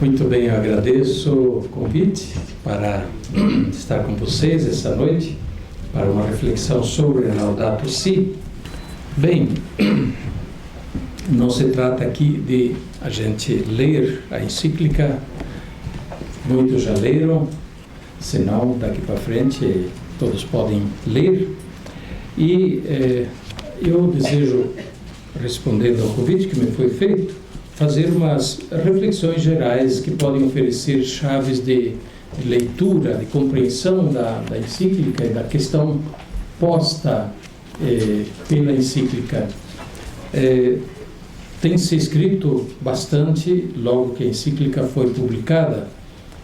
Muito bem, eu agradeço o convite para estar com vocês essa noite para uma reflexão sobre Laudato Si. Bem, não se trata aqui de a gente ler a encíclica, muitos já leram, senão daqui para frente todos podem ler. E eu desejo, respondendo ao convite que me foi feito, fazer umas reflexões gerais que podem oferecer chaves de leitura, de compreensão da encíclica e da questão posta pela encíclica. Tem se escrito bastante logo que a encíclica foi publicada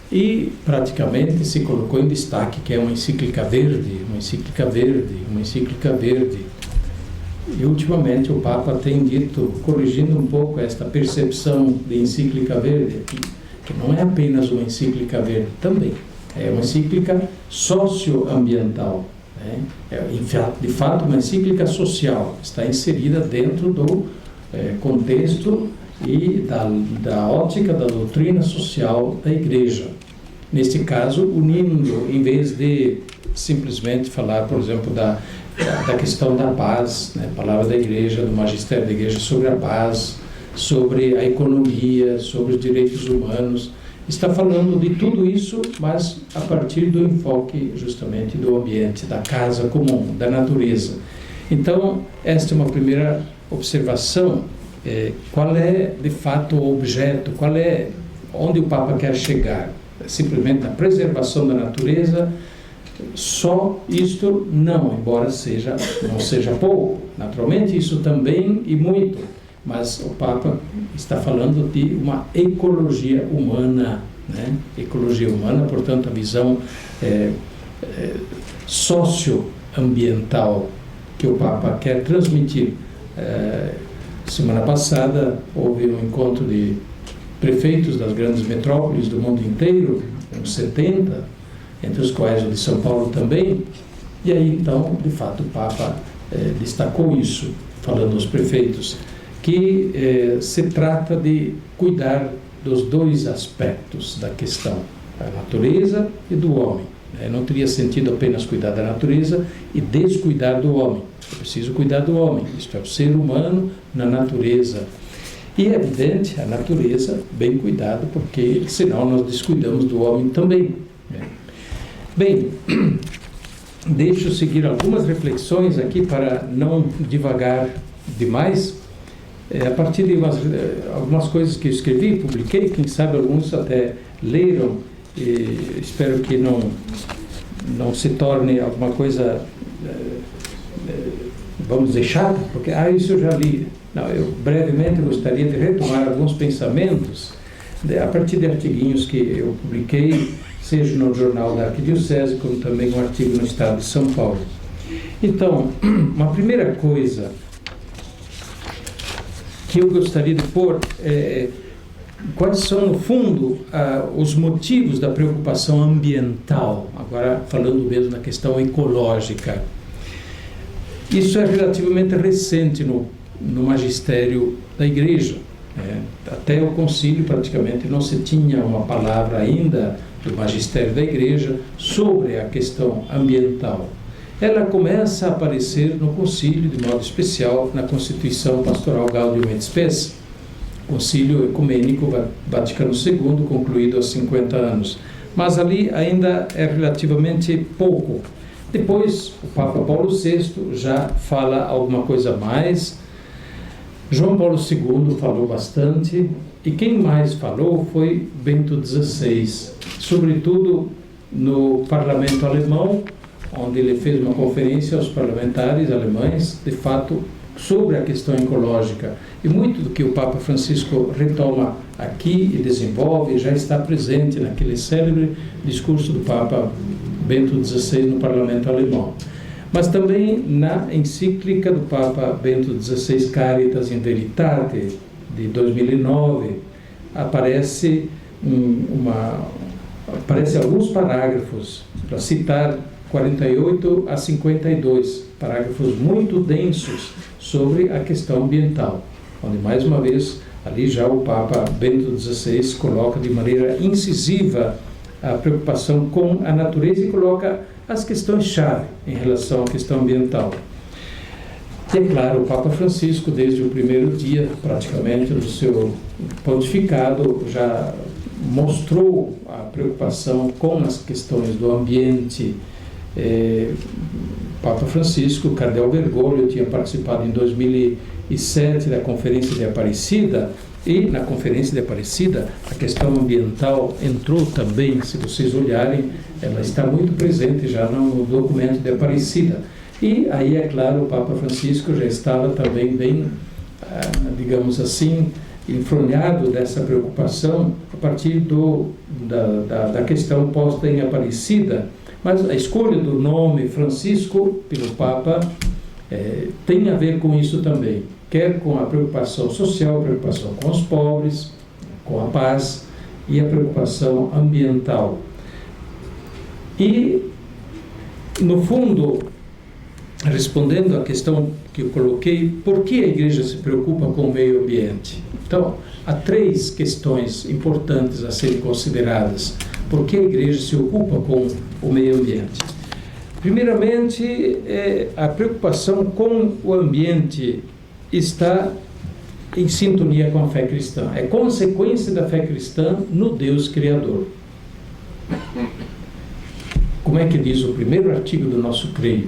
e praticamente se colocou em destaque que é uma encíclica verde, uma encíclica verde, uma encíclica verde. E ultimamente o Papa tem dito, corrigindo um pouco esta percepção de encíclica verde, que não é apenas uma encíclica verde, também é uma encíclica socioambiental, né? De fato uma encíclica social, está inserida dentro do contexto e da ótica da doutrina social da Igreja. Neste caso, unindo, em vez de simplesmente falar, por exemplo, da questão da paz, né? A palavra da Igreja, do magistério da Igreja sobre a paz, sobre a economia, sobre os direitos humanos. Está falando de tudo isso, mas a partir do enfoque justamente do ambiente, da casa comum, da natureza. Então, esta é uma primeira observação. Qual é, de fato, o objeto, onde o Papa quer chegar? Simplesmente a preservação da natureza. Só isto não, embora não seja pouco, naturalmente isso também e muito, mas o Papa está falando de uma ecologia humana, né? Ecologia humana, portanto a visão socioambiental que o Papa quer transmitir. Semana passada houve um encontro de prefeitos das grandes metrópoles do mundo inteiro, uns 70, entre os quais o de São Paulo também, e aí então, de fato, o Papa destacou isso, falando aos prefeitos, que se trata de cuidar dos dois aspectos da questão, da natureza e do homem. Não teria sentido apenas cuidar da natureza e descuidar do homem. É preciso cuidar do homem, isto é, o ser humano na natureza. E é evidente, a natureza, bem cuidado, porque senão nós descuidamos do homem também. Bem, deixo seguir algumas reflexões aqui para não divagar demais, a partir de algumas coisas que eu escrevi, publiquei, quem sabe alguns até leram, e espero que não se torne alguma coisa, vamos dizer, chata, porque isso eu já li. Não, eu brevemente gostaria de retomar alguns pensamentos a partir de artiguinhos que eu publiquei, seja no Jornal da Arquidiocese, como também um artigo no Estado de São Paulo. Então, uma primeira coisa que eu gostaria de pôr quais são, no fundo, os motivos da preocupação ambiental, agora falando mesmo da questão ecológica. Isso é relativamente recente no magistério da Igreja. Até o concílio praticamente não se tinha uma palavra ainda do magistério da Igreja sobre a questão ambiental. Ela começa a aparecer no concílio, de modo especial, na Constituição Pastoral Gaudium et Spes, concílio ecumênico Vaticano II, concluído há 50 anos. Mas ali ainda é relativamente pouco. Depois, o Papa Paulo VI já fala alguma coisa a mais. João Paulo II falou bastante, e quem mais falou foi Bento XVI, sobretudo no parlamento alemão, onde ele fez uma conferência aos parlamentares alemães, de fato, sobre a questão ecológica. E muito do que o Papa Francisco retoma aqui e desenvolve já está presente naquele célebre discurso do Papa Bento XVI no parlamento alemão. Mas também na encíclica do Papa Bento XVI, Caritas in Veritate, de 2009, aparece alguns parágrafos, para citar 48 a 52, parágrafos muito densos sobre a questão ambiental, onde mais uma vez Ali já o Papa Bento XVI coloca de maneira incisiva a preocupação com a natureza e coloca as questões-chave em relação à questão ambiental. E, é claro, o Papa Francisco, desde o primeiro dia, praticamente, do seu pontificado, já mostrou a preocupação com as questões do ambiente. Papa Francisco, o cardeal Bergoglio, tinha participado em 2007 da Conferência de Aparecida, e na Conferência de Aparecida a questão ambiental entrou também, se vocês olharem, ela está muito presente já no documento de Aparecida. E aí, é claro, o Papa Francisco já estava também bem, digamos assim, enfronhado dessa preocupação a partir da questão posta em Aparecida. Mas a escolha do nome Francisco pelo Papa tem a ver com isso também, quer com a preocupação social, a preocupação com os pobres, com a paz e a preocupação ambiental. E, no fundo, respondendo à questão que eu coloquei, por que a Igreja se preocupa com o meio ambiente? Então, há 3 questões importantes a serem consideradas. Por que a Igreja se ocupa com o meio ambiente? Primeiramente, a preocupação com o ambiente está em sintonia com a fé cristã. É consequência da fé cristã no Deus Criador. Como é que diz o primeiro artigo do nosso creio?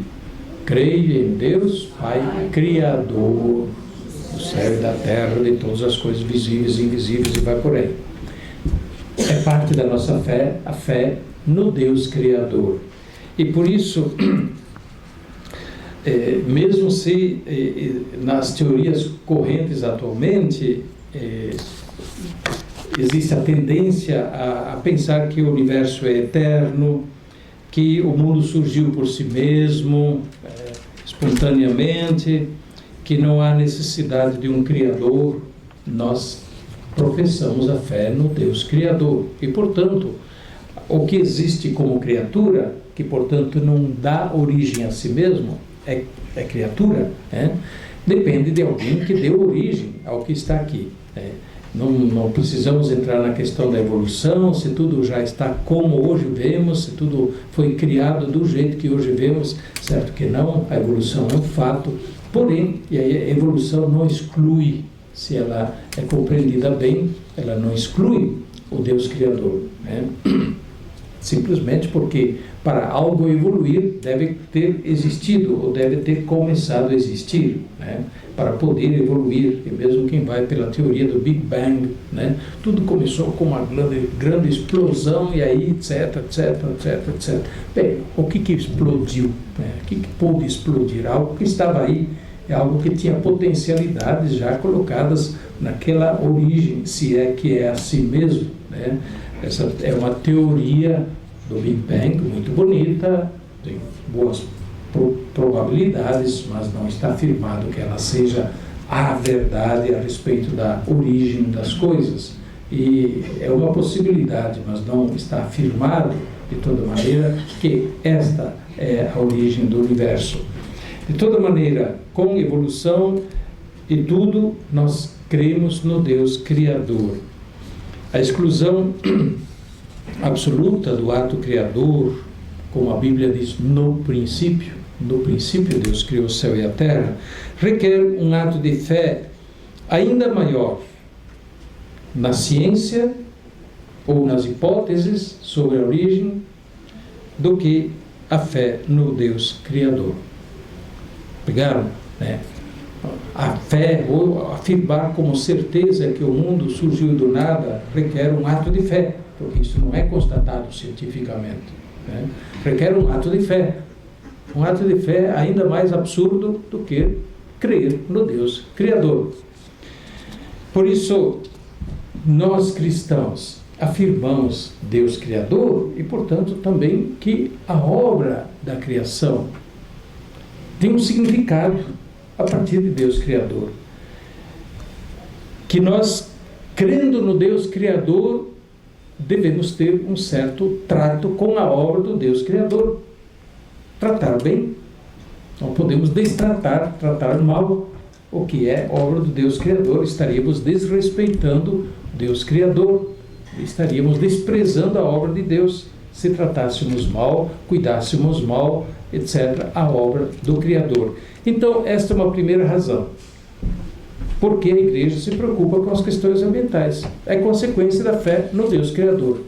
Creio em Deus, Pai Criador do céu e da terra, de todas as coisas visíveis e invisíveis, e vai por aí. É parte da nossa fé, a fé no Deus Criador. E por isso, mesmo se nas teorias correntes atualmente existe a tendência a pensar que o universo é eterno, que o mundo surgiu por si mesmo, espontaneamente, que não há necessidade de um Criador, nós professamos a fé no Deus Criador. E, portanto, o que existe como criatura, que, portanto, não dá origem a si mesmo, é criatura, depende de alguém que deu origem ao que está aqui. Não precisamos entrar na questão da evolução, se tudo já está como hoje vemos, se tudo foi criado do jeito que hoje vemos, certo que não, a evolução é um fato, porém, e aí a evolução não exclui, se ela é compreendida bem, ela não exclui o Deus Criador, simplesmente porque para algo evoluir deve ter existido ou deve ter começado a existir, para poder evoluir. E mesmo quem vai pela teoria do Big Bang, tudo começou com uma grande explosão e aí etc. Bem, o que explodiu? O que pôde explodir? Algo que estava aí, é algo que tinha potencialidades já colocadas naquela origem, se é que é assim mesmo. Essa é uma teoria do Big Bang muito bonita, tem boas probabilidades, mas não está afirmado que ela seja a verdade a respeito da origem das coisas. E é uma possibilidade, mas não está afirmado de toda maneira que esta é a origem do universo. De toda maneira, com evolução e tudo, nós cremos no Deus Criador. A exclusão absoluta do ato criador, como a Bíblia diz, no princípio Deus criou o céu e a terra, requer um ato de fé ainda maior na ciência ou nas hipóteses sobre a origem do que a fé no Deus Criador. Pegaram? A fé, ou afirmar como certeza que o mundo surgiu do nada, requer um ato de fé, porque isso não é constatado cientificamente. Requer um ato de fé. Um ato de fé ainda mais absurdo do que crer no Deus Criador. Por isso, nós cristãos afirmamos Deus Criador e, portanto, também que a obra da criação tem um significado a partir de Deus Criador. Que nós, crendo no Deus Criador, devemos ter um certo trato com a obra do Deus Criador. Tratar bem. Não podemos destratar, tratar mal, o que é obra do Deus Criador, estaríamos desrespeitando Deus Criador, estaríamos desprezando a obra de Deus, se tratássemos mal, cuidássemos mal, etc., a obra do Criador. Então, esta é uma primeira razão. Porque a igreja se preocupa com as questões ambientais. É consequência da fé no Deus Criador.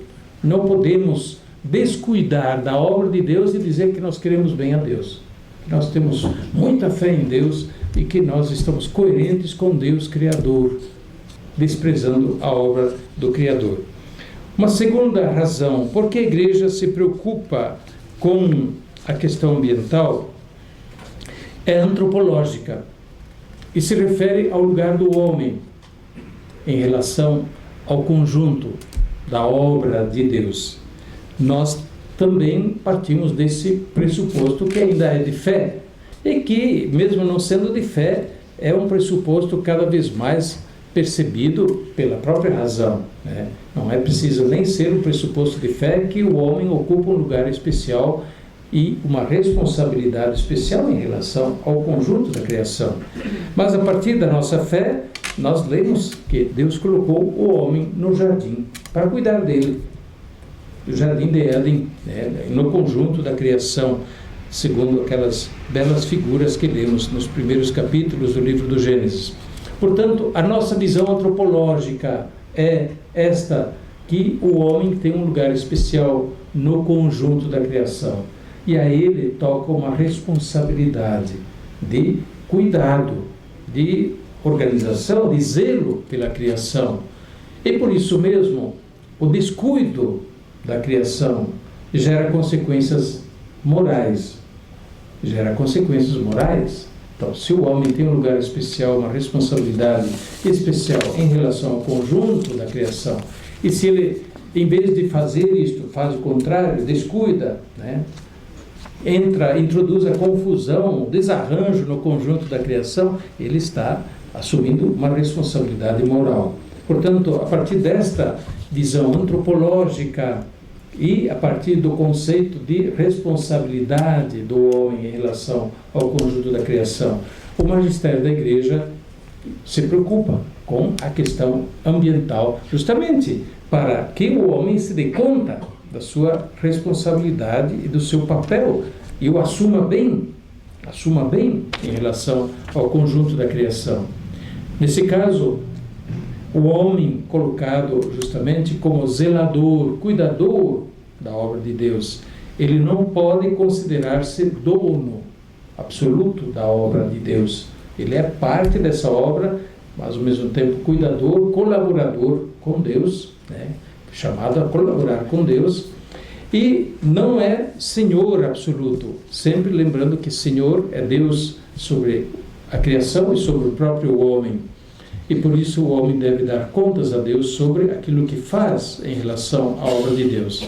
Não podemos descuidar da obra de Deus e dizer que nós queremos bem a Deus. Nós temos muita fé em Deus e que nós estamos coerentes com Deus Criador, desprezando a obra do Criador. Uma segunda razão, porque a igreja se preocupa com a questão ambiental, é antropológica e se refere ao lugar do homem em relação ao conjunto da obra de Deus. Nós também partimos desse pressuposto que ainda é de fé e que, mesmo não sendo de fé, é um pressuposto cada vez mais percebido pela própria razão, né? Não é preciso nem ser um pressuposto de fé que o homem ocupa um lugar especial e uma responsabilidade especial em relação ao conjunto da criação. Mas a partir da nossa fé, nós lemos que Deus colocou o homem no jardim para cuidar dele, do jardim de Éden, né, no conjunto da criação, segundo aquelas belas figuras que lemos nos primeiros capítulos do livro do Gênesis. Portanto, a nossa visão antropológica é esta, que o homem tem um lugar especial no conjunto da criação. E a ele toca uma responsabilidade de cuidado, de organização, de zelo pela criação. E por isso mesmo, o descuido da criação gera consequências morais. Gera consequências morais. Então, se o homem tem um lugar especial, uma responsabilidade especial em relação ao conjunto da criação, e se ele, em vez de fazer isto, faz o contrário, descuida, né? Introduz a confusão, o desarranjo no conjunto da criação, ele está assumindo uma responsabilidade moral. Portanto, a partir desta visão antropológica e a partir do conceito de responsabilidade do homem em relação ao conjunto da criação, o magistério da igreja se preocupa com a questão ambiental, justamente para que o homem se dê conta da sua responsabilidade e do seu papel e o assuma bem em relação ao conjunto da criação. Nesse caso, o homem colocado justamente como zelador, cuidador da obra de Deus, ele não pode considerar-se dono absoluto da obra de Deus. Ele é parte dessa obra, mas ao mesmo tempo cuidador, colaborador com Deus, né? Chamado a colaborar com Deus, e não é senhor absoluto, sempre lembrando que senhor é Deus sobre a criação e sobre o próprio homem, e por isso o homem deve dar contas a Deus sobre aquilo que faz em relação à obra de Deus.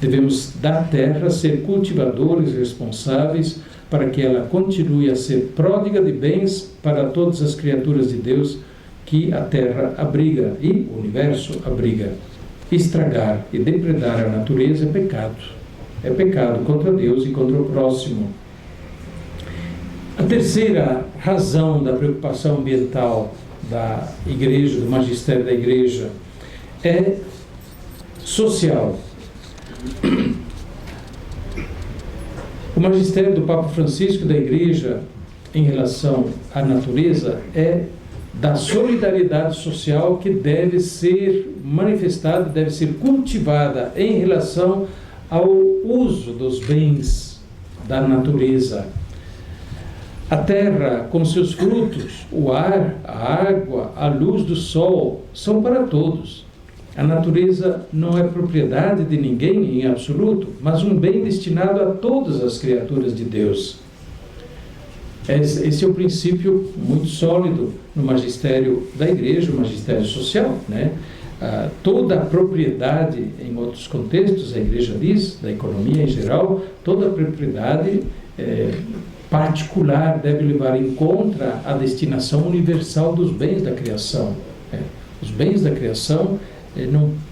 Devemos da terra ser cultivadores responsáveis para que ela continue a ser pródiga de bens para todas as criaturas de Deus que a terra abriga e o universo abriga. Estragar e depredar a natureza é pecado. É pecado contra Deus e contra o próximo. A terceira razão da preocupação ambiental da igreja, do magistério da igreja, é social. O magistério do Papa Francisco da igreja em relação à natureza é da solidariedade social que deve ser manifestada, deve ser cultivada em relação ao uso dos bens da natureza. A terra, com seus frutos, o ar, a água, a luz do sol, são para todos. A natureza não é propriedade de ninguém em absoluto, mas um bem destinado a todas as criaturas de Deus. Esse é o princípio muito sólido no magistério da igreja, o magistério social, né? Toda a propriedade, em outros contextos, a igreja diz, da economia em geral, toda a propriedade particular deve levar em conta a destinação universal dos bens da criação. Os bens da criação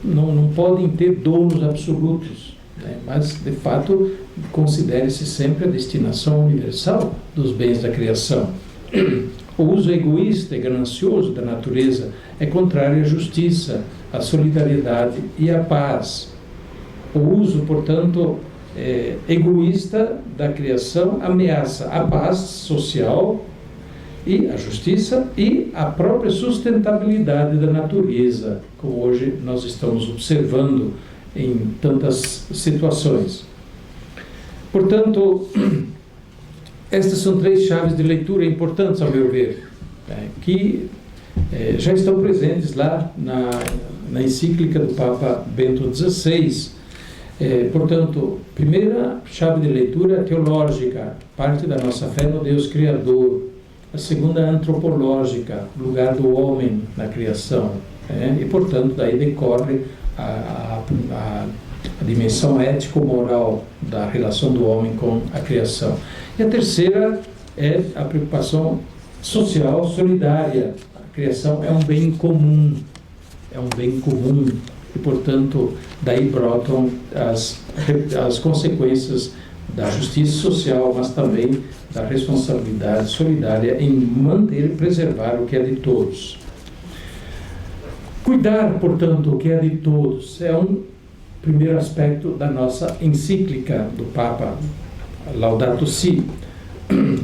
não podem ter donos absolutos, né? Mas, de fato, considere-se sempre a destinação universal dos bens da criação. O uso egoísta e ganancioso da natureza é contrário à justiça, à solidariedade e à paz. O uso, portanto, egoísta da criação ameaça a paz social e a justiça e a própria sustentabilidade da natureza, como hoje nós estamos observando em tantas situações. Portanto, estas são 3 chaves de leitura importantes, ao meu ver, que já estão presentes lá na encíclica do Papa Bento XVI. Portanto, primeira chave de leitura é teológica, parte da nossa fé no Deus Criador. A segunda é antropológica, lugar do homem na criação. E, portanto, daí decorre a dimensão ético-moral da relação do homem com a criação. E a terceira é a preocupação social solidária. A criação é um bem comum, e, portanto, daí brotam as consequências da justiça social, mas também da responsabilidade solidária em manter e preservar o que é de todos. Cuidar, portanto, o que é de todos é um primeiro aspecto da nossa encíclica do Papa Laudato Si.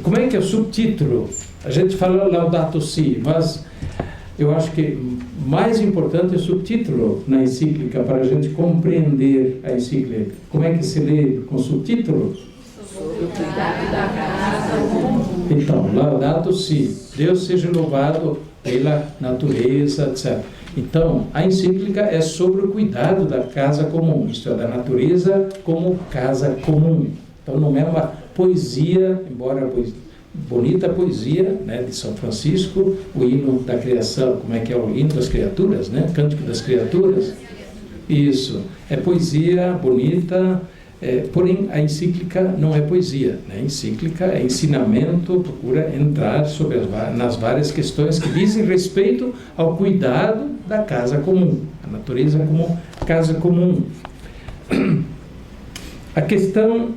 Como é que é o subtítulo? A gente fala Laudato Si, mas eu acho que mais importante é o subtítulo na encíclica para a gente compreender a encíclica. Como é que se lê com subtítulo? Sobre o cuidado da casa comum. Então, Laudato Si, Deus seja louvado pela natureza, etc. Então, a encíclica é sobre o cuidado da casa comum, isto é, da natureza como casa comum. Então, não é uma poesia, embora bonita poesia, né, de São Francisco, o hino da criação, como é que é o hino das criaturas, né? Cântico das criaturas. Isso, é poesia bonita, porém a encíclica não é poesia, né? A encíclica é ensinamento, procura entrar sobre nas várias questões que dizem respeito ao cuidado da casa comum, a natureza como casa comum. A questão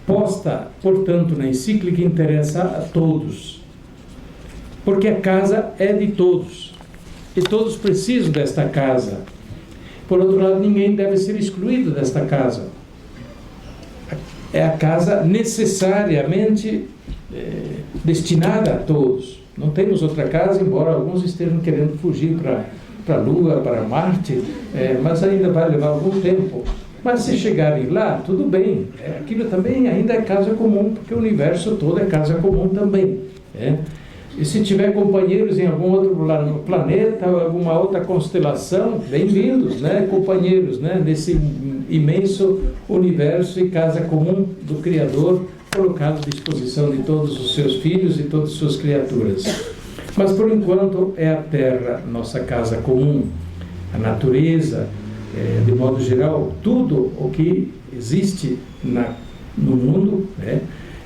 posta, portanto, na encíclica interessa a todos, porque a casa é de todos, e todos precisam desta casa. Por outro lado, ninguém deve ser excluído desta casa. É a casa necessariamente destinada a todos. Não temos outra casa, embora alguns estejam querendo fugir para a Lua, para Marte, mas ainda vai levar algum tempo. Mas se chegarem lá, tudo bem. Aquilo também ainda é casa comum, porque o universo todo é casa comum também. E se tiver companheiros em algum outro planeta, ou alguma outra constelação, bem-vindos, né, companheiros, né, nesse imenso universo e casa comum do Criador, colocado à disposição de todos os seus filhos e todas as suas criaturas. Mas, por enquanto, é a Terra nossa casa comum, a natureza, de modo geral, tudo o que existe no mundo, né,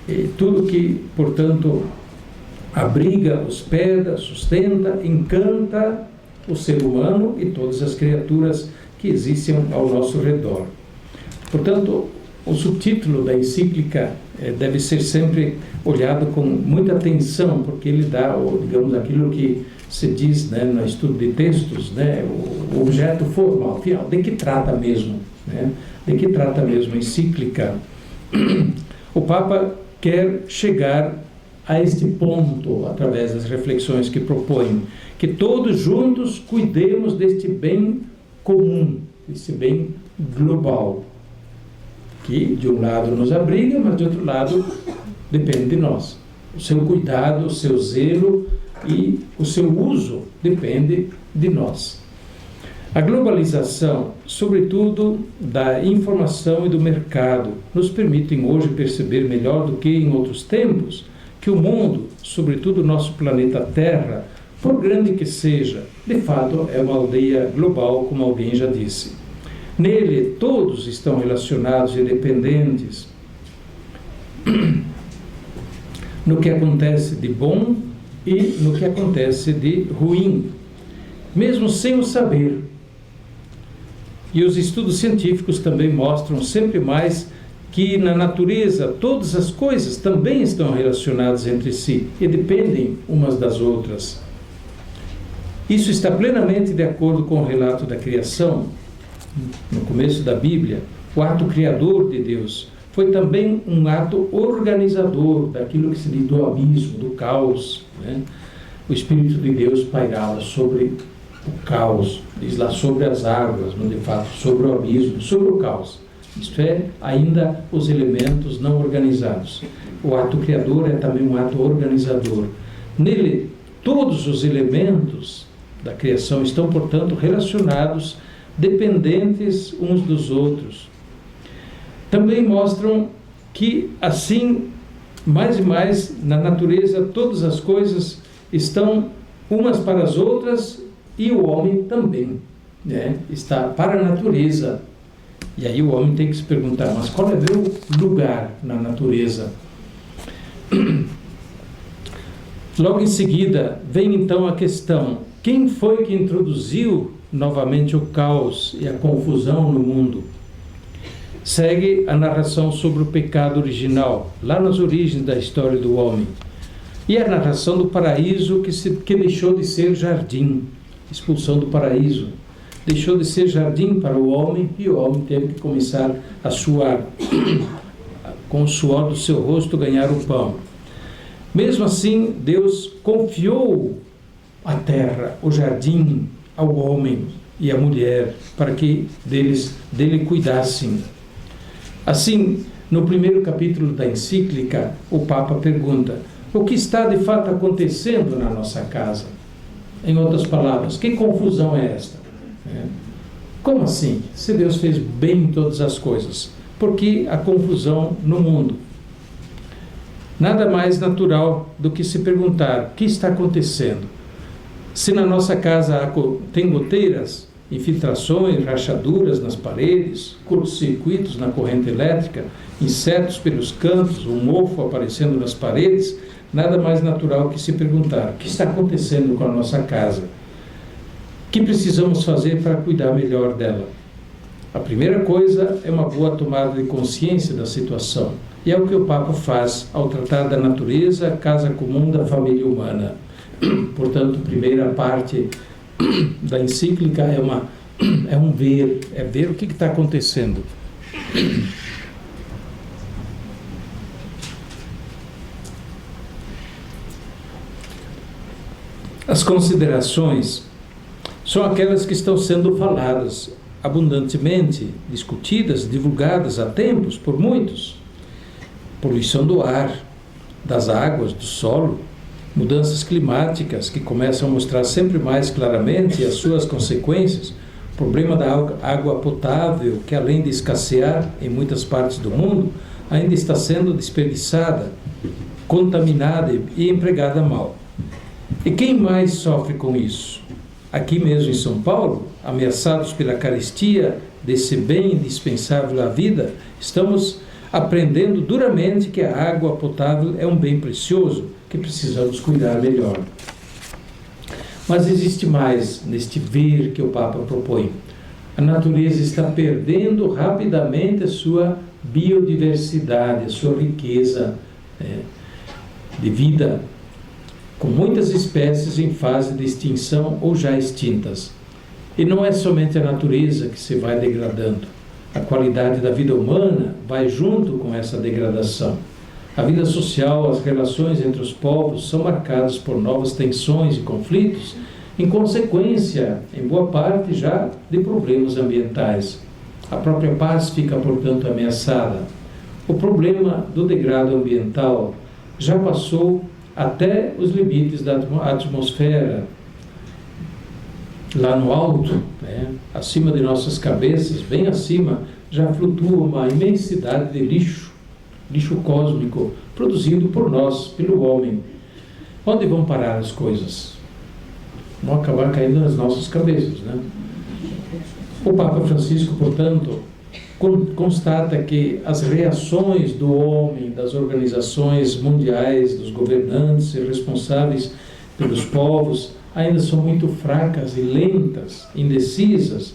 e tudo que, portanto, abriga, hospeda, sustenta, encanta o ser humano e todas as criaturas que existem ao nosso redor. Portanto, o subtítulo da encíclica deve ser sempre olhado com muita atenção, porque ele dá, digamos, aquilo que se diz, né, no estudo de textos, né, o objeto formal, final, de que trata mesmo, né, de que trata mesmo a encíclica. O Papa quer chegar a este ponto, através das reflexões que propõe, que todos juntos cuidemos deste bem comum, desse bem global, que de um lado nos abriga, mas de outro lado depende de nós. O seu cuidado, o seu zelo e o seu uso depende de nós. A globalização, sobretudo da informação e do mercado, nos permitem hoje perceber melhor do que em outros tempos que o mundo, sobretudo o nosso planeta Terra, por grande que seja, de fato é uma aldeia global, como alguém já disse. Nele todos estão relacionados e dependentes no que acontece de bom e no que acontece de ruim, mesmo sem o saber. E os estudos científicos também mostram sempre mais que na natureza todas as coisas também estão relacionadas entre si e dependem umas das outras. Isso está plenamente de acordo com o relato da criação. No começo da Bíblia, o ato criador de Deus foi também um ato organizador daquilo que se diz do abismo, do caos, né? O Espírito de Deus pairava sobre o caos, diz lá, sobre as águas, mas de fato sobre o abismo, sobre o caos. Isto é, ainda os elementos não organizados. O ato criador é também um ato organizador. Nele, todos os elementos da criação estão, portanto, relacionados, dependentes uns dos outros. Também mostram que, assim, mais e mais, na natureza, todas as coisas estão umas para as outras e o homem também, né? Está para a natureza. E aí o homem tem que se perguntar, mas qual é o meu lugar na natureza? Logo em seguida, vem então a questão, quem foi que introduziu novamente o caos e a confusão no mundo? Segue a narração sobre o pecado original, lá nas origens da história do homem. E a narração do paraíso que deixou de ser jardim, expulsão do paraíso. Deixou de ser jardim para o homem e o homem teve que começar a suar, com o suor do seu rosto ganhar o pão. Mesmo assim, Deus confiou a terra, o jardim, ao homem e à mulher, para que dele cuidassem. Assim, no primeiro capítulo da encíclica, o Papa pergunta, o que está de fato acontecendo na nossa casa? Em outras palavras, que confusão é esta? Como assim? Se Deus fez bem todas as coisas, por que a confusão no mundo? Nada mais natural do que se perguntar, o que está acontecendo? Se na nossa casa tem goteiras, infiltrações, rachaduras nas paredes, curtos-circuitos na corrente elétrica, insetos pelos cantos, um mofo aparecendo nas paredes, nada mais natural que se perguntar, o que está acontecendo com a nossa casa? O que precisamos fazer para cuidar melhor dela? A primeira coisa é uma boa tomada de consciência da situação. E é o que o Papa faz ao tratar da natureza, casa comum da família humana. Portanto, a primeira parte da encíclica é um ver, é ver o que está acontecendo. As considerações são aquelas que estão sendo faladas abundantemente, discutidas, divulgadas há tempos por muitos. Poluição do ar, das águas, do solo, mudanças climáticas que começam a mostrar sempre mais claramente as suas consequências, problema da água potável que, além de escassear em muitas partes do mundo, ainda está sendo desperdiçada, contaminada e empregada mal. E quem mais sofre com isso? Aqui mesmo em São Paulo, ameaçados pela carestia desse bem indispensável à vida, estamos aprendendo duramente que a água potável é um bem precioso, que precisamos cuidar melhor. Mas existe mais neste ver que o Papa propõe. A natureza está perdendo rapidamente a sua biodiversidade, a sua riqueza de vida, com muitas espécies em fase de extinção ou já extintas. E não é somente a natureza que se vai degradando. A qualidade da vida humana vai junto com essa degradação. A vida social, as relações entre os povos são marcadas por novas tensões e conflitos, em consequência, em boa parte já, de problemas ambientais. A própria paz fica, portanto, ameaçada. O problema do degrado ambiental já passou até os limites da atmosfera, lá no alto, acima de nossas cabeças, bem acima, já flutua uma imensidade de lixo cósmico, produzido por nós, pelo homem. Onde vão parar as coisas? Vão acabar caindo nas nossas cabeças, né? O Papa Francisco, portanto, constata que as reações do homem, das organizações mundiais, dos governantes e responsáveis pelos povos, ainda são muito fracas e lentas, indecisas.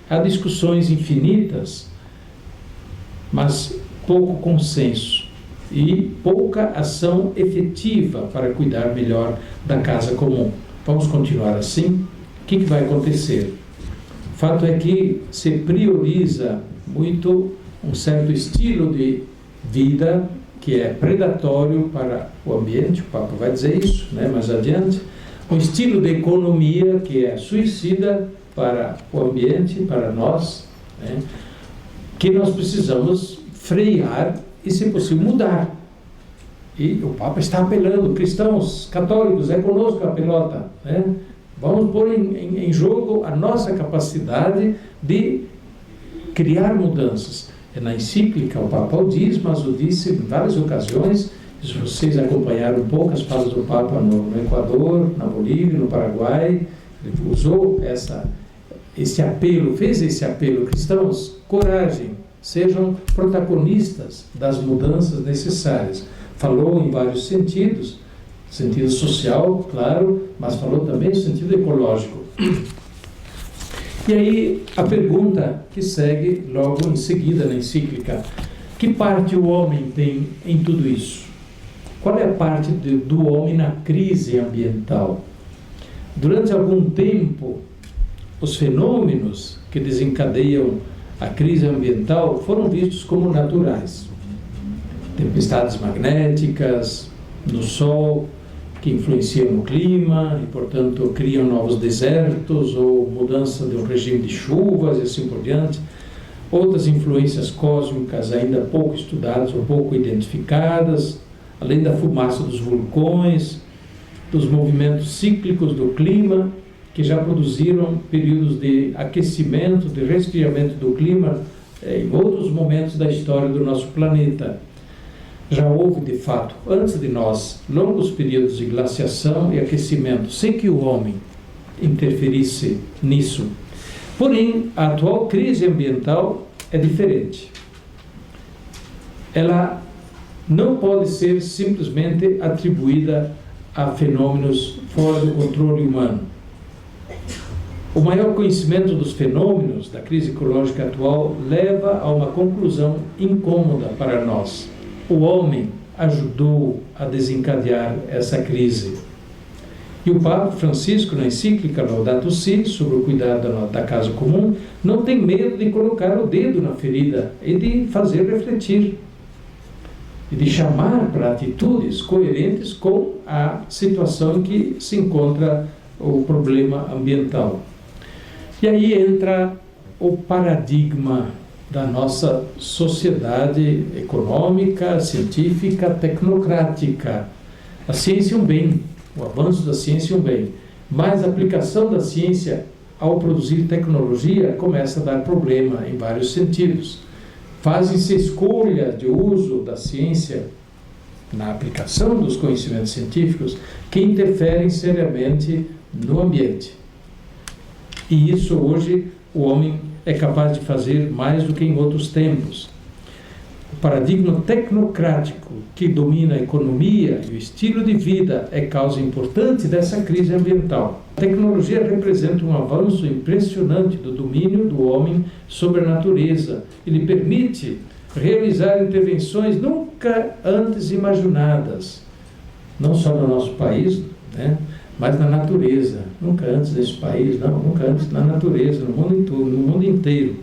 Há discussões infinitas, mas pouco consenso e pouca ação efetiva para cuidar melhor da casa comum. Vamos continuar assim? O que vai acontecer? O fato é que se prioriza muito um certo estilo de vida que é predatório para o ambiente, o Papa vai dizer isso, né, mais adiante, um estilo de economia que é suicida para o ambiente, para nós, né, que nós precisamos frear e, se possível, mudar. E o Papa está apelando, cristãos, católicos, é conosco a pelota, né? Vamos pôr em jogo a nossa capacidade de criar mudanças. Na encíclica o Papa o diz, mas o disse em várias ocasiões. Se vocês acompanharam um pouco as falas do Papa no Equador, na Bolívia, no Paraguai, ele usou esse apelo, fez esse apelo: cristãos, coragem, sejam protagonistas das mudanças necessárias. Falou em vários sentidos, sentido social, claro, mas falou também no sentido ecológico. E aí a pergunta que segue logo em seguida na encíclica: que parte o homem tem em tudo isso? Qual é a parte do homem na crise ambiental? Durante algum tempo, os fenômenos que desencadeiam a crise ambiental foram vistos como naturais. Tempestades magnéticas no Sol, que influenciam no clima e, portanto, criam novos desertos ou mudança de um regime de chuvas e assim por diante. Outras influências cósmicas ainda pouco estudadas ou pouco identificadas, além da fumaça dos vulcões, dos movimentos cíclicos do clima, que já produziram períodos de aquecimento, de resfriamento do clima em outros momentos da história do nosso planeta. Já houve, de fato, antes de nós, longos períodos de glaciação e aquecimento, sem que o homem interferisse nisso. Porém, a atual crise ambiental é diferente. Ela não pode ser simplesmente atribuída a fenômenos fora do controle humano. O maior conhecimento dos fenômenos da crise ecológica atual leva a uma conclusão incômoda para nós. O homem ajudou a desencadear essa crise. E o Papa Francisco, na encíclica Laudato Si, sobre o cuidado da casa comum, não tem medo de colocar o dedo na ferida e de fazer refletir, e de chamar para atitudes coerentes com a situação em que se encontra o problema ambiental. E aí entra o paradigma da nossa sociedade econômica, científica, tecnocrática. A ciência é um bem, o avanço da ciência é um bem, mas a aplicação da ciência ao produzir tecnologia começa a dar problema em vários sentidos. Fazem-se escolhas de uso da ciência na aplicação dos conhecimentos científicos que interferem seriamente no ambiente. E isso hoje o homem é capaz de fazer mais do que em outros tempos. O paradigma tecnocrático que domina a economia e o estilo de vida é causa importante dessa crise ambiental. A tecnologia representa um avanço impressionante do domínio do homem sobre a natureza. Ele permite realizar intervenções nunca antes imaginadas, não só no nosso país, né, mas na natureza. Nunca antes nesse país, não, nunca antes na natureza, no mundo inteiro.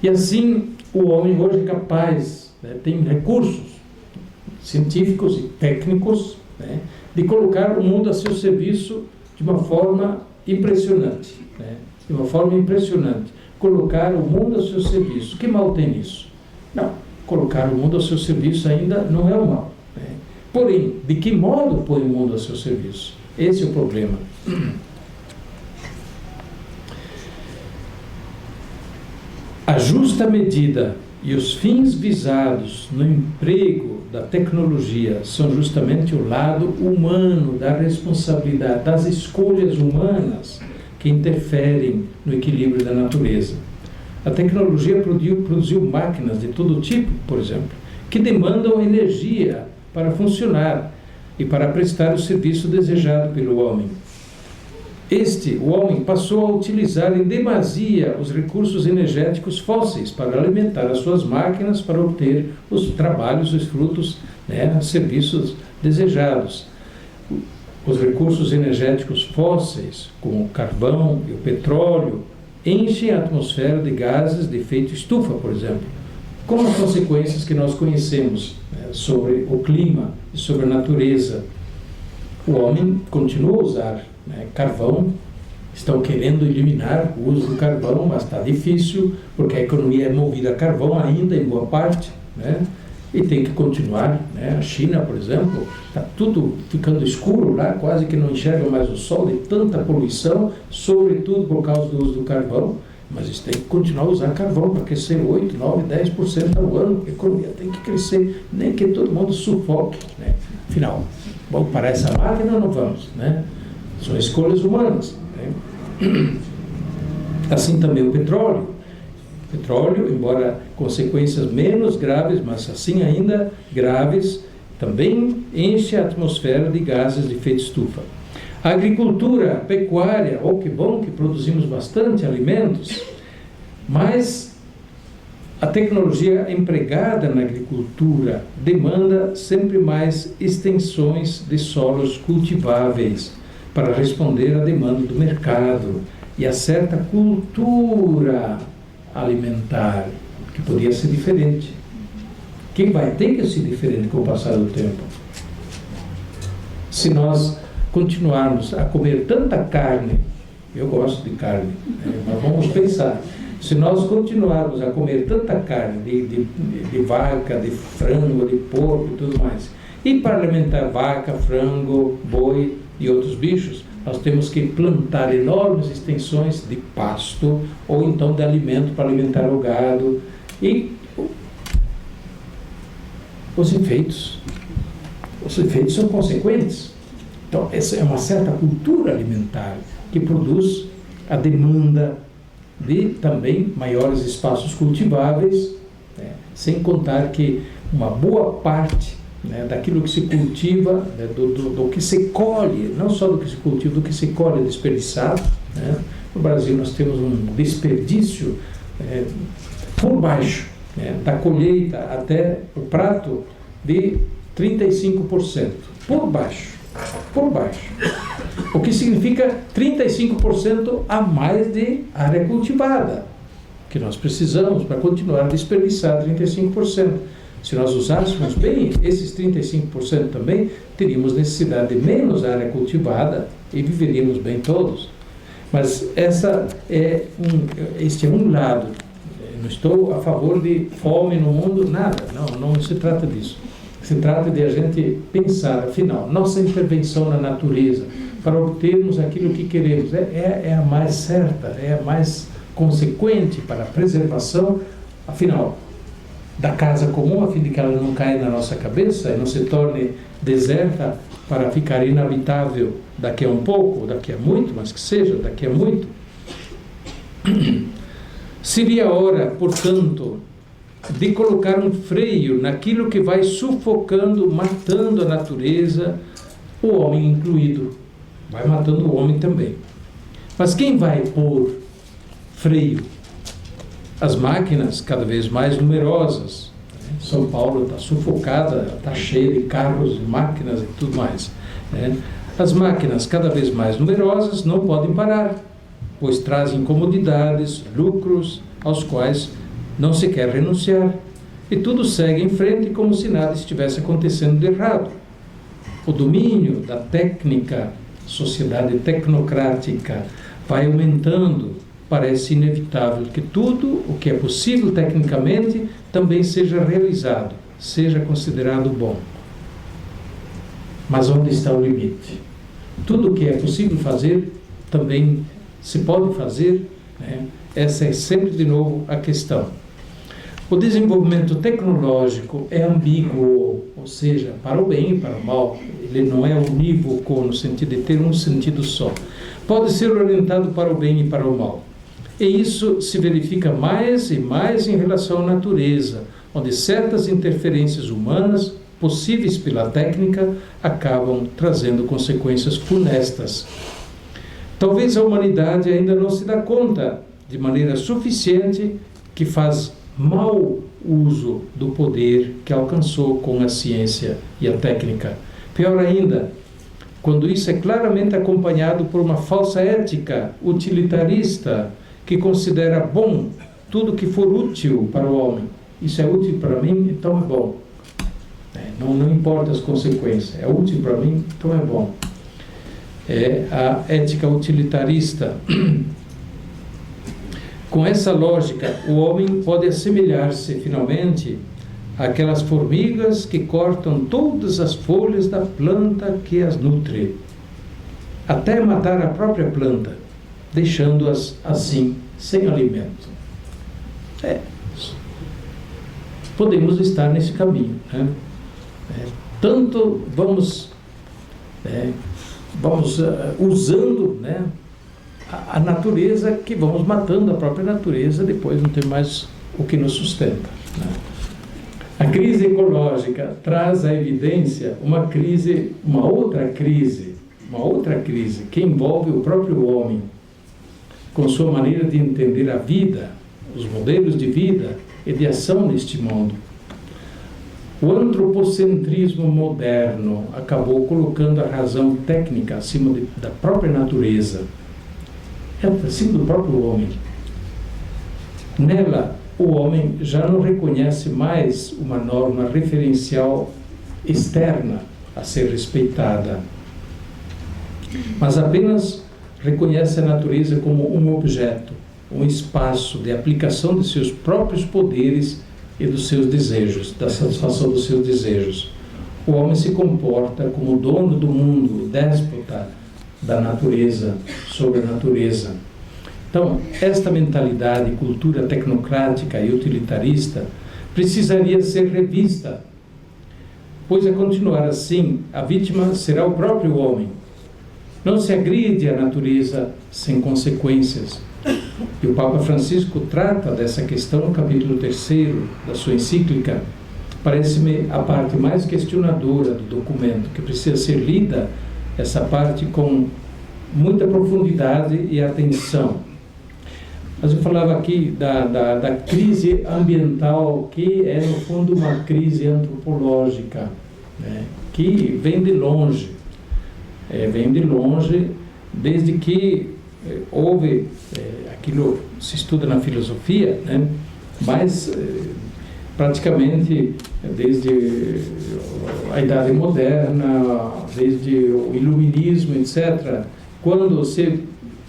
E assim, o homem hoje é capaz, né, tem recursos científicos e técnicos, né, de colocar o mundo a seu serviço de uma forma impressionante, né, de uma forma impressionante. Colocar o mundo a seu serviço. Que mal tem nisso? Não, colocar o mundo a seu serviço ainda não é o mal, né? Porém, de que modo põe o mundo a seu serviço? Esse é o problema. A justa medida e os fins visados no emprego da tecnologia são justamente o lado humano da responsabilidade, das escolhas humanas que interferem no equilíbrio da natureza. A tecnologia produziu máquinas de todo tipo, por exemplo, que demandam energia para funcionar e para prestar o serviço desejado pelo homem. o homem passou a utilizar em demasia os recursos energéticos fósseis para alimentar as suas máquinas para obter os trabalhos, os frutos, os serviços desejados. Os recursos energéticos fósseis, como o carvão e o petróleo, enchem a atmosfera de gases de efeito estufa, por exemplo, com as consequências que nós conhecemos sobre o clima e sobre a natureza. O homem continua a usar carvão, estão querendo eliminar o uso do carvão, mas está difícil, porque a economia é movida a carvão ainda em boa parte, e tem que continuar. A China, por exemplo, está tudo ficando escuro lá, quase que não enxerga mais o sol de tanta poluição, sobretudo por causa do uso do carvão, mas eles têm que continuar a usar carvão para crescer 8, 9, 10% ao ano. A economia tem que crescer, nem que todo mundo sufoque. Afinal, vamos parar essa máquina ou não vamos? São escolhas humanas. Assim também o petróleo. O petróleo, embora consequências menos graves, mas assim ainda graves, também enche a atmosfera de gases de efeito estufa. A agricultura, a pecuária, que bom que produzimos bastante alimentos, mas a tecnologia empregada na agricultura demanda sempre mais extensões de solos cultiváveis para responder à demanda do mercado e a certa cultura alimentar, que poderia ser diferente. Que vai ter que ser diferente com o passar do tempo. Se nós continuarmos a comer tanta carne, eu gosto de carne, mas vamos pensar, se nós continuarmos a comer tanta carne de vaca, de frango, de porco e tudo mais, e para alimentar vaca, frango, boi e outros bichos, nós temos que plantar enormes extensões de pasto ou então de alimento para alimentar o gado, e os efeitos são consequentes. Então, essa é uma certa cultura alimentar que produz a demanda de também maiores espaços cultiváveis, sem contar que uma boa parte daquilo que se cultiva, do que se colhe, não só do que se cultiva, do que se colhe é desperdiçado. No Brasil nós temos um desperdício por baixo, da colheita até o prato, de 35%, por baixo. O que significa 35% a mais de área cultivada, que nós precisamos para continuar a desperdiçar 35%. Se nós usássemos bem esses 35% também, teríamos necessidade de menos área cultivada e viveríamos bem todos. Mas este é um lado. Eu não estou a favor de fome no mundo, nada. Não se trata disso. Se trata de a gente pensar, afinal, nossa intervenção na natureza para obtermos aquilo que queremos é a mais certa, é a mais consequente para a preservação, afinal, da casa comum, a fim de que ela não caia na nossa cabeça e não se torne deserta para ficar inabitável daqui a um pouco, daqui a muito, mas que seja daqui a muito. Seria a hora, portanto, de colocar um freio naquilo que vai sufocando, matando a natureza, o homem incluído. Vai matando o homem também. Mas quem vai pôr freio? As máquinas cada vez mais numerosas. São Paulo está sufocada, está cheia de carros, de máquinas e tudo mais. As máquinas cada vez mais numerosas não podem parar, pois trazem comodidades, lucros, aos quais não se quer renunciar. E tudo segue em frente como se nada estivesse acontecendo de errado. O domínio da técnica, sociedade tecnocrática, vai aumentando. Parece inevitável que tudo o que é possível tecnicamente também seja realizado, seja considerado bom. Mas onde está o limite? Tudo o que é possível fazer também se pode fazer, Essa é sempre de novo a questão. O desenvolvimento tecnológico é ambíguo, ou seja, para o bem e para o mal. Ele não é unívoco no sentido de ter um sentido só. Pode ser orientado para o bem e para o mal. E isso se verifica mais e mais em relação à natureza, onde certas interferências humanas, possíveis pela técnica, acabam trazendo consequências funestas. Talvez a humanidade ainda não se dá conta de maneira suficiente que faz mau uso do poder que alcançou com a ciência e a técnica. Pior ainda, quando isso é claramente acompanhado por uma falsa ética utilitarista que considera bom tudo que for útil para o homem. Isso é útil para mim, então é bom. Não importa as consequências. É útil para mim, então é bom. É a ética utilitarista. Com essa lógica, o homem pode assemelhar-se, finalmente, àquelas formigas que cortam todas as folhas da planta que as nutre, até matar a própria planta, deixando-as assim, sem alimento. Podemos estar nesse caminho, né? Tanto vamos usando, né, a natureza, que vamos matando a própria natureza, depois não tem mais o que nos sustenta, né? A crise ecológica traz à evidência uma outra crise que envolve o próprio homem, com sua maneira de entender a vida, os modelos de vida e de ação neste mundo. O antropocentrismo moderno acabou colocando a razão técnica acima da própria natureza, acima do próprio homem. Nela, o homem já não reconhece mais uma norma referencial externa a ser respeitada, mas apenas reconhece a natureza como um objeto, um espaço de aplicação de seus próprios poderes e dos seus desejos, da satisfação dos seus desejos. O homem se comporta como dono do mundo, déspota da natureza, sobre a natureza. Então, esta mentalidade e cultura tecnocrática e utilitarista precisaria ser revista, pois a continuar assim, a vítima será o próprio homem. Não se agride a natureza sem consequências. E o Papa Francisco trata dessa questão no capítulo 3º da sua encíclica. Parece-me a parte mais questionadora do documento, que precisa ser lida, essa parte, com muita profundidade e atenção. Mas eu falava aqui da crise ambiental, que é, no fundo, uma crise antropológica, né, que vem de longe. Desde que houve, aquilo se estuda na filosofia, né, mas praticamente desde a Idade Moderna, desde o Iluminismo, etc., quando se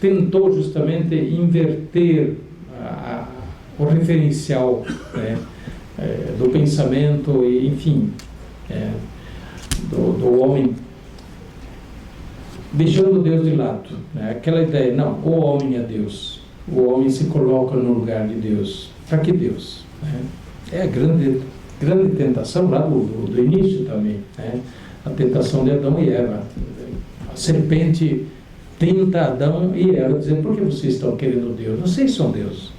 tentou justamente inverter o referencial, né, do pensamento, e, enfim, do homem, deixando Deus de lado, né? Aquela ideia, não, o homem é Deus, o homem se coloca no lugar de Deus. Para que Deus? Né? É a grande tentação lá do início também, né? A tentação de Adão e Eva. A serpente tenta Adão e Eva, dizendo: por que vocês estão querendo Deus? Vocês são Deus.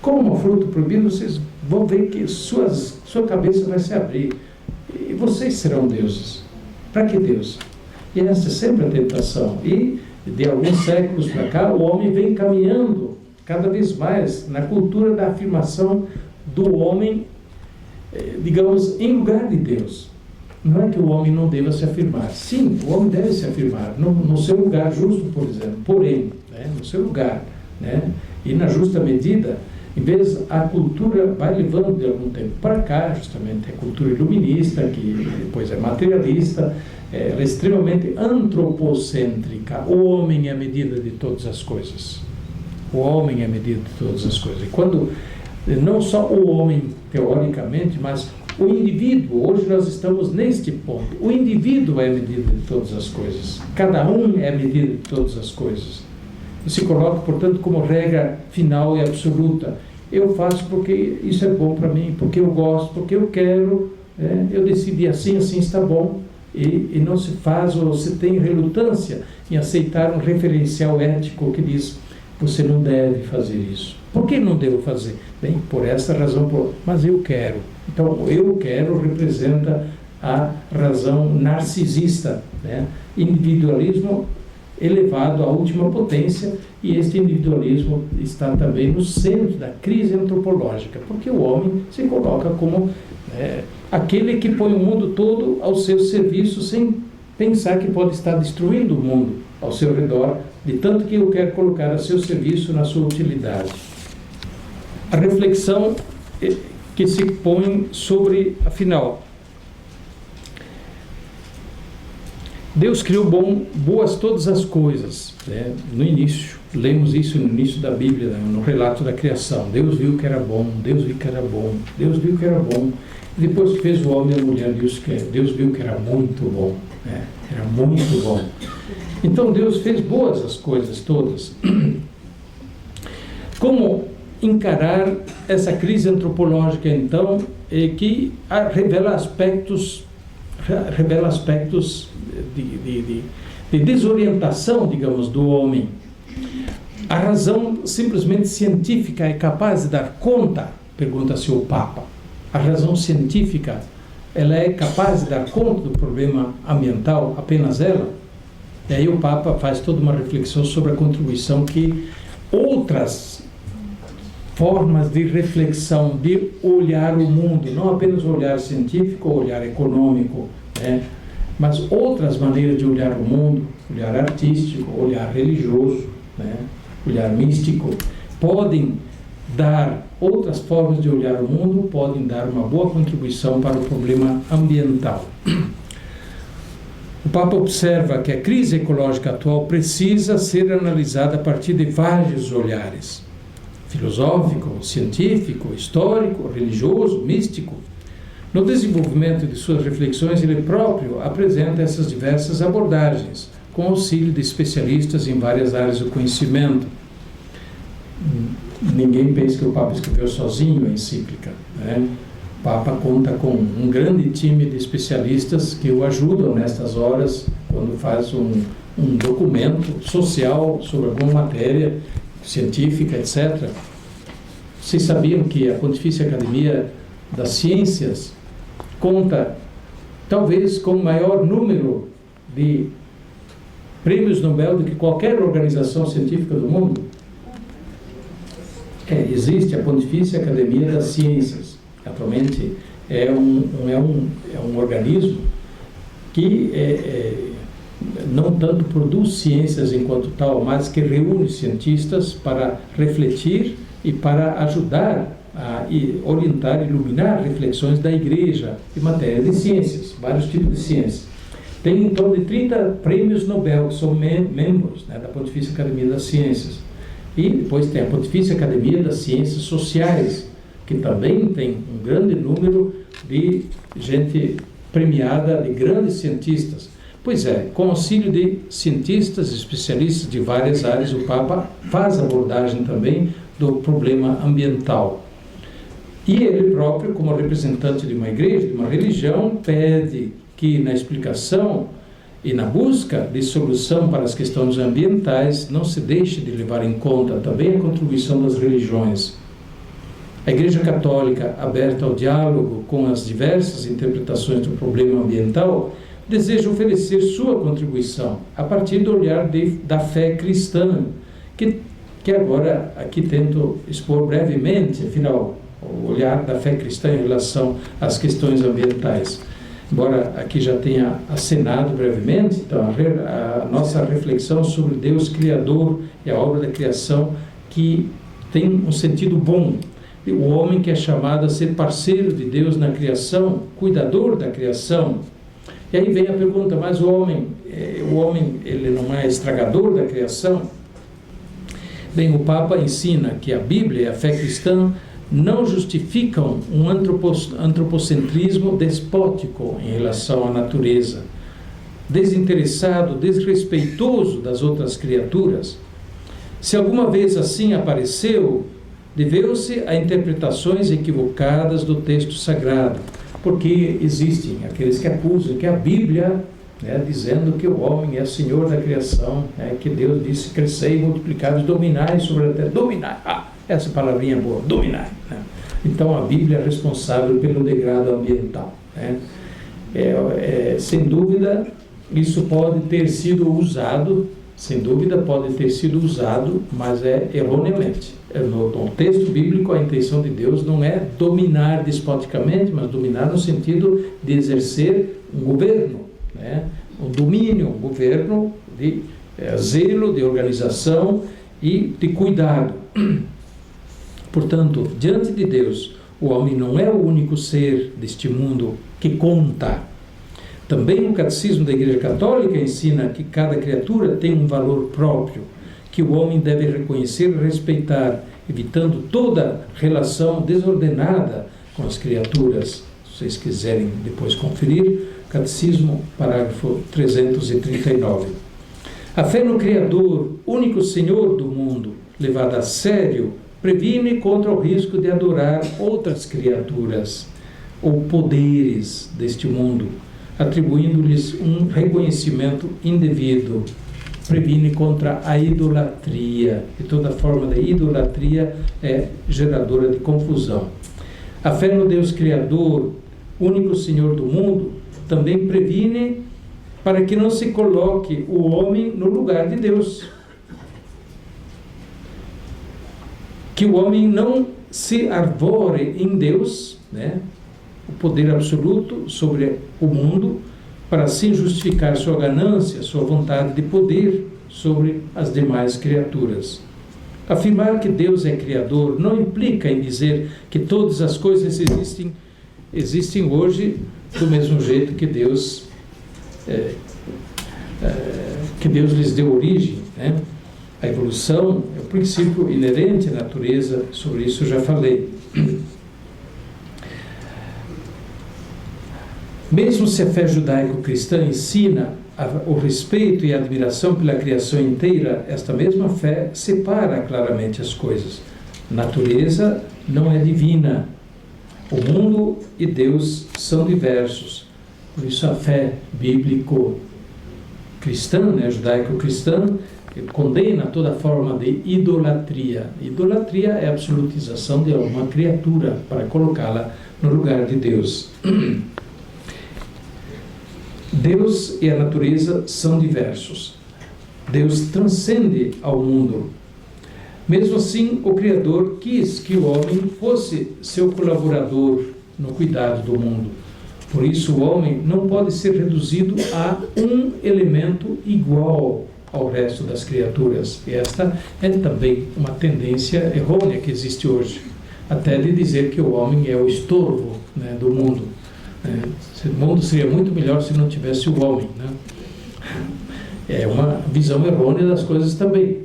Como um fruto proibido, vocês vão ver que sua cabeça vai se abrir e vocês serão deuses. Para que Deus? E essa é sempre a tentação. E de alguns séculos para cá, o homem vem caminhando cada vez mais na cultura da afirmação do homem, digamos, em lugar de Deus. Não é que o homem não deva se afirmar. Sim, o homem deve se afirmar no seu lugar justo, por exemplo. Porém, né, no seu lugar, né, e na justa medida, em vez, a cultura vai levando de algum tempo para cá, justamente a cultura iluminista, que depois é materialista, ela é extremamente antropocêntrica. O homem é a medida de todas as coisas. O homem é a medida de todas as coisas. E quando, não só o homem, teoricamente, mas o indivíduo, hoje nós estamos neste ponto. O indivíduo é a medida de todas as coisas. Cada um é a medida de todas as coisas. E se coloca, portanto, como regra final e absoluta. Eu faço porque isso é bom para mim, porque eu gosto, porque eu quero, eu decidi assim, assim está bom. E não se faz, ou se tem relutância em aceitar um referencial ético que diz: você não deve fazer isso. Por que não devo fazer? Bem, por essa razão, mas eu quero. Então, eu quero representa a razão narcisista, né? Individualismo elevado à última potência, e este individualismo está também no centro da crise antropológica, porque o homem se coloca como aquele que põe o mundo todo ao seu serviço, sem pensar que pode estar destruindo o mundo ao seu redor, de tanto que eu quero colocar a seu serviço na sua utilidade. A reflexão que se põe sobre, afinal, Deus criou boas todas as coisas, né? No início, lemos isso no início da Bíblia, no relato da criação. Deus viu que era bom, Deus viu que era bom, Deus viu que era bom. E depois que fez o homem e a mulher, Deus viu que era muito bom, né? Era muito bom. Então Deus fez boas as coisas todas. Como encarar essa crise antropológica, então, que revela aspectos de desorientação, digamos, do homem? A razão simplesmente científica é capaz de dar conta? Pergunta-se o Papa. A razão científica, ela é capaz de dar conta do problema ambiental, apenas ela? E aí o Papa faz toda uma reflexão sobre a contribuição que outras formas de reflexão, de olhar o mundo, não apenas o olhar científico, o olhar econômico, né? Mas outras maneiras de olhar o mundo, olhar artístico, olhar religioso, né? Olhar místico, podem dar, outras formas de olhar o mundo podem dar uma boa contribuição para o problema ambiental. O Papa observa que a crise ecológica atual precisa ser analisada a partir de vários olhares: filosófico, científico, histórico, religioso, místico. No desenvolvimento de suas reflexões, ele próprio apresenta essas diversas abordagens, com auxílio de especialistas em várias áreas do conhecimento. Ninguém pensa que o Papa escreveu sozinho a encíclica, né? O Papa conta com um grande time de especialistas que o ajudam nestas horas, quando faz um documento social sobre alguma matéria científica, etc. Vocês sabiam que a Pontifícia Academia das Ciências conta, talvez, com o maior número de prêmios Nobel do que qualquer organização científica do mundo? Existe a Pontifícia Academia das Ciências. Atualmente é um organismo que não tanto produz ciências enquanto tal, mas que reúne cientistas para refletir e para ajudar a orientar, iluminar reflexões da Igreja em matéria de ciências, vários tipos de ciências. Tem em torno de 30 prêmios Nobel que são membros, né, da Pontifícia Academia das Ciências. E depois tem a Pontifícia Academia das Ciências Sociais, que também tem um grande número de gente premiada, de grandes cientistas. Pois é, com auxílio de cientistas, especialistas de várias áreas, o Papa faz abordagem também do problema ambiental. E ele próprio, como representante de uma igreja, de uma religião, pede que na explicação e na busca de solução para as questões ambientais não se deixe de levar em conta também a contribuição das religiões. A Igreja Católica, aberta ao diálogo com as diversas interpretações do problema ambiental, deseja oferecer sua contribuição a partir do olhar da fé cristã, que agora aqui tento expor brevemente, afinal, o olhar da fé cristã em relação às questões ambientais. Embora aqui já tenha acenado brevemente, então a nossa reflexão sobre Deus Criador e a obra da criação, que tem um sentido bom. O homem que é chamado a ser parceiro de Deus na criação, cuidador da criação. E aí vem a pergunta, mas o homem ele não é estragador da criação? Bem, o Papa ensina que a Bíblia e a fé cristã não justificam um antropocentrismo despótico em relação à natureza, desinteressado, desrespeitoso das outras criaturas. Se alguma vez assim apareceu, deveu-se a interpretações equivocadas do texto sagrado, porque existem aqueles que acusam que a Bíblia, dizendo que o homem é senhor da criação, que Deus disse, crescei e multiplicai, dominai sobre a terra, dominai, essa palavrinha é boa, dominai. Então a Bíblia é responsável pelo degrado ambiental. Sem dúvida, isso pode ter sido usado, sem dúvida pode ter sido usado, mas é erroneamente. No texto bíblico, a intenção de Deus não é dominar despoticamente, mas dominar no sentido de exercer um governo, né? Um domínio, um governo de zelo, de organização e de cuidado. Portanto, diante de Deus, o homem não é o único ser deste mundo que conta. Também o Catecismo da Igreja Católica ensina que cada criatura tem um valor próprio, que o homem deve reconhecer e respeitar, evitando toda relação desordenada com as criaturas. Se vocês quiserem depois conferir, Catecismo, parágrafo 339. A fé no Criador, único Senhor do mundo, levada a sério, previne contra o risco de adorar outras criaturas ou poderes deste mundo, atribuindo-lhes um reconhecimento indevido. Previne contra a idolatria, e toda forma de idolatria é geradora de confusão. A fé no Deus Criador, único Senhor do mundo, também previne para que não se coloque o homem no lugar de Deus. Que o homem não se arvore em Deus, né, o poder absoluto sobre o mundo, para assim justificar sua ganância, sua vontade de poder sobre as demais criaturas. Afirmar que Deus é Criador não implica em dizer que todas as coisas existem hoje do mesmo jeito que Deus lhes deu origem, né? A evolução é o princípio inerente à natureza, sobre isso eu já falei. Mesmo se a fé judaico-cristã ensina o respeito e a admiração pela criação inteira, esta mesma fé separa claramente as coisas. A natureza não é divina. O mundo e Deus são diversos. Por isso a fé bíblico-cristã, né, judaico-cristã, condena toda forma de idolatria. Idolatria é a absolutização de uma criatura para colocá-la no lugar de Deus. Deus e a natureza são diversos. Deus transcende ao mundo. Mesmo assim, o Criador quis que o homem fosse seu colaborador no cuidado do mundo. Por isso, o homem não pode ser reduzido a um elemento igual ao resto das criaturas. E esta é também uma tendência errônea que existe hoje, até de dizer que o homem é o estorvo, né, do mundo. O mundo seria muito melhor se não tivesse o homem, né? É uma visão errônea das coisas também.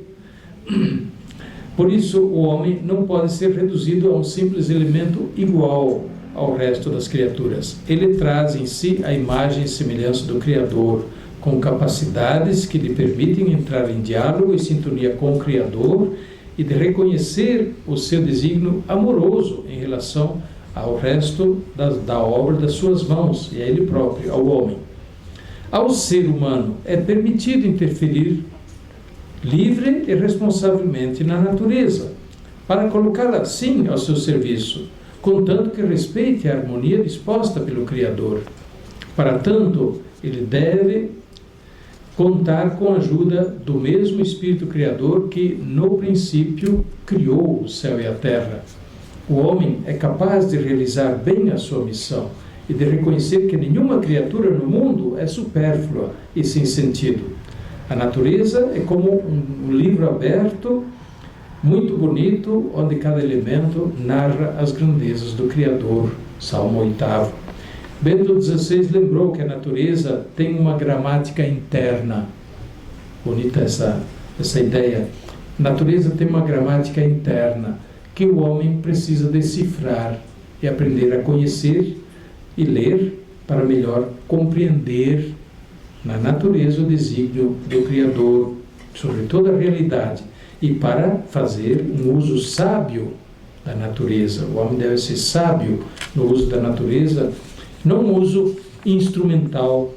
Por isso, o homem não pode ser reduzido a um simples elemento igual ao resto das criaturas. Ele traz em si a imagem e semelhança do Criador, com capacidades que lhe permitem entrar em diálogo e sintonia com o Criador e de reconhecer o seu desígnio amoroso em relação ao resto da obra das suas mãos, e a ele próprio, ao homem. Ao ser humano é permitido interferir livre e responsavelmente na natureza, para colocá-la, sim, ao seu serviço, contanto que respeite a harmonia disposta pelo Criador. Para tanto, ele deve contar com a ajuda do mesmo Espírito Criador que, no princípio, criou o céu e a terra. O homem é capaz de realizar bem a sua missão e de reconhecer que nenhuma criatura no mundo é supérflua e sem sentido. A natureza é como um livro aberto, muito bonito, onde cada elemento narra as grandezas do Criador. Salmo 8. Bento XVI lembrou que a natureza tem uma gramática interna. Bonita essa ideia. A natureza tem uma gramática interna que o homem precisa decifrar e aprender a conhecer e ler para melhor compreender na natureza o desígnio do Criador sobre toda a realidade e para fazer um uso sábio da natureza. O homem deve ser sábio no uso da natureza, não um uso instrumental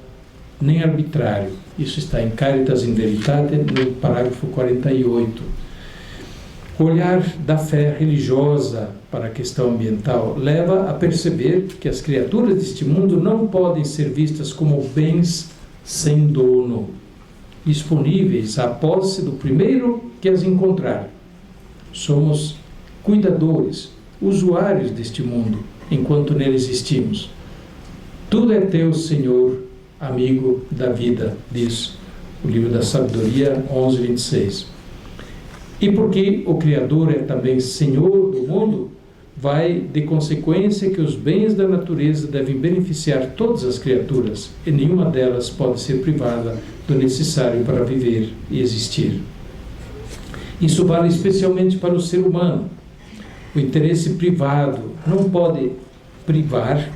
nem arbitrário. Isso está em Caritas in Veritate, no parágrafo 48. O olhar da fé religiosa para a questão ambiental leva a perceber que as criaturas deste mundo não podem ser vistas como bens sem dono, disponíveis à posse do primeiro que as encontrar. Somos cuidadores, usuários deste mundo, enquanto nele existimos. Tudo é teu, Senhor, amigo da vida, diz o livro da Sabedoria 11:26. E porque o Criador é também Senhor do mundo, vai de consequência que os bens da natureza devem beneficiar todas as criaturas, e nenhuma delas pode ser privada do necessário para viver e existir. Isso vale especialmente para o ser humano. O interesse privado não pode privar,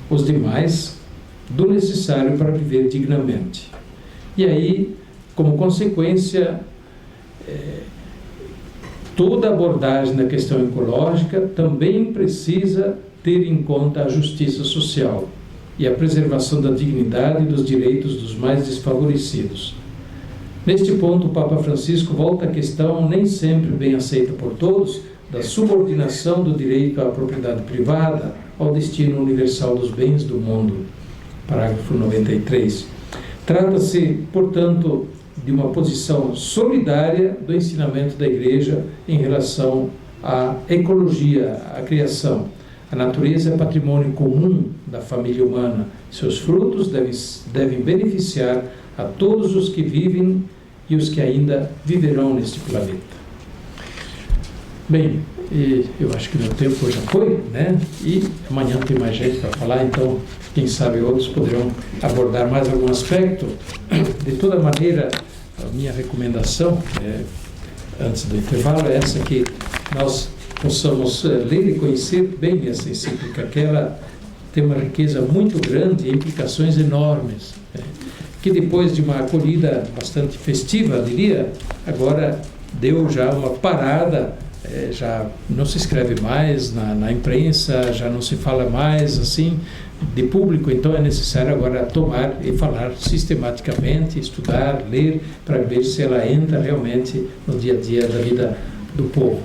os demais do necessário para viver dignamente. E aí, como consequência, toda abordagem da questão ecológica também precisa ter em conta a justiça social e a preservação da dignidade e dos direitos dos mais desfavorecidos. Neste ponto, o Papa Francisco volta à questão, nem sempre bem aceita por todos, da subordinação do direito à propriedade privada ao destino universal dos bens do mundo. Parágrafo 93. Trata-se, portanto, de uma posição solidária do ensinamento da Igreja em relação à ecologia, à criação. A natureza é patrimônio comum da família humana. Seus frutos devem beneficiar a todos os que vivem e os que ainda viverão neste planeta. Bem, eu acho que meu tempo já foi, E amanhã tem mais gente para falar, então quem sabe outros poderão abordar mais algum aspecto. De toda maneira, a minha recomendação, antes do intervalo, é essa, que nós possamos ler e conhecer bem essa encíclica, que ela tem uma riqueza muito grande e implicações enormes, que depois de uma acolhida bastante festiva, diria, agora deu já uma parada, já não se escreve mais na imprensa, já não se fala mais assim de público, então é necessário agora tomar e falar sistematicamente, estudar, ler, para ver se ela entra realmente no dia a dia da vida do povo.